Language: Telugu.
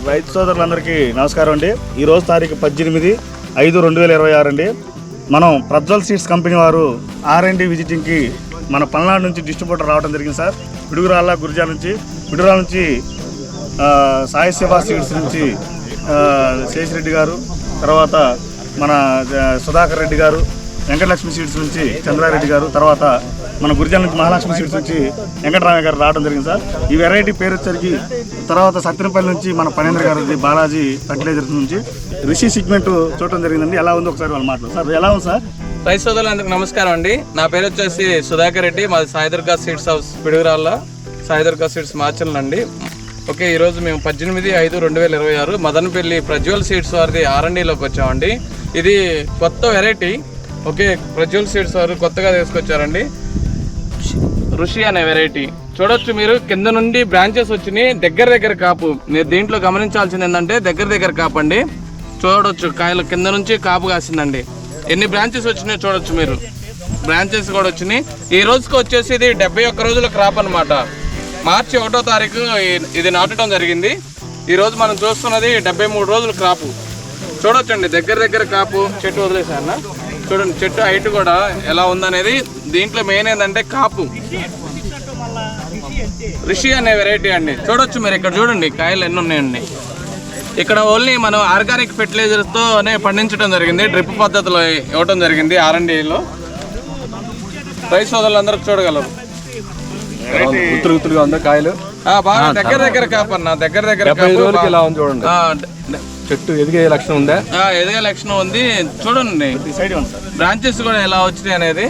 రైతు సోదరులందరికీ నమస్కారం అండి. ఈరోజు తారీఖు 18/5/2026 అండి. మనం ప్రజ్వల్ సీడ్స్ కంపెనీ వారు R&D విజిటింగ్కి మన పల్నాడు నుంచి డిస్ట్రిబ్యూటర్ రావడం జరిగింది సార్. పిడుగురాళ్ళ గురిజాల నుంచి సాయి శివ సీడ్స్ నుంచి శేషిరెడ్డి గారు, తర్వాత మన సుధాకర్ రెడ్డి గారు, వెంకటలక్ష్మి సీడ్స్ నుంచి చంద్రారెడ్డి గారు, తర్వాత మన గురిజాల నుంచి మహాలక్ష్మి సీడ్స్ నుంచి వెంకటరామయ్య గారు రావడం జరిగింది సార్. ఈ వెరైటీ పేరు వచ్చరికి తర్వాత సత్యనపల్లి నుంచి మన పనేంద్ర గారు బాలాజీ ఫర్టిలైజర్స్ నుంచి రిషి సిగ్మెంట్ చూడటం జరిగిందండి. ఎలా ఉంది ఒకసారి వాళ్ళు మాట్లాడు సార్. ఎలా ఉంది సార్? రైతు సోదరులందరికీ నమస్కారం అండి. నా పేరు వచ్చేసి సుధాకర్ రెడ్డి, మాది Saidurga seeds house Piduguralla, Saidurga seeds మార్చలండి. ఓకే, ఈరోజు మేము 18/5/2026 మదనపల్లి ప్రజ్వల్ సీడ్స్ వారిది R&Dలోకి వచ్చామండి. ఇది కొత్త వెరైటీ. ఓకే, ప్రజ్వల్ సీడ్స్ వారు కొత్తగా తీసుకొచ్చారండి ఋషి అనే వెరైటీ. చూడొచ్చు మీరు, కింద నుండి బ్రాంచెస్ వచ్చినాయి, దగ్గర కాపు. మీరు దీంట్లో గమనించాల్సింది ఏంటంటే దగ్గర కాపు అండి. చూడొచ్చు కాయలు కింద నుంచి కాపు కాసిందండి. ఎన్ని బ్రాంచెస్ వచ్చినాయో చూడొచ్చు మీరు, బ్రాంచెస్ కూడా వచ్చినాయి. ఈ రోజుకి వచ్చేసి ఇది 71 రోజుల క్రాప్ అనమాట. మార్చి 1వ తారీఖు ఇది నాటడం జరిగింది. ఈరోజు మనం చూస్తున్నది 73 రోజుల క్రాపు. చూడొచ్చండి దగ్గర కాపు. చెట్టు వదిలేసారన్న, చూడండి చెట్టు హైట్ కూడా ఎలా ఉందనేది. దీంట్లో మెయిన్ ఏంటంటే కాపు. రిషి అనే వెరైటీ అండి. చూడొచ్చు మీరు, ఇక్కడ చూడండి కాయలు ఎన్ని ఉన్నాయండి. ఇక్కడ ఓన్లీ మనం ఆర్గానిక్ ఫెర్టిలైజర్స్తోనే పండించడం జరిగింది, డ్రిప్ పద్ధతిలో ఇవ్వడం జరిగింది R&Dలో. రైతు సోదరులందరూ చూడగలరు. ఉత్తుగా ఉందా కాయలు? బాగా దగ్గర కాపు అన్న, దగ్గర చూడండి. చెట్టు ఎదిగే లక్షణం ఉందా? ఎదిగే లక్షణం ఉంది. చూడండి బ్రాంచెస్ కూడా ఎలా వచ్చినాయి అనేది.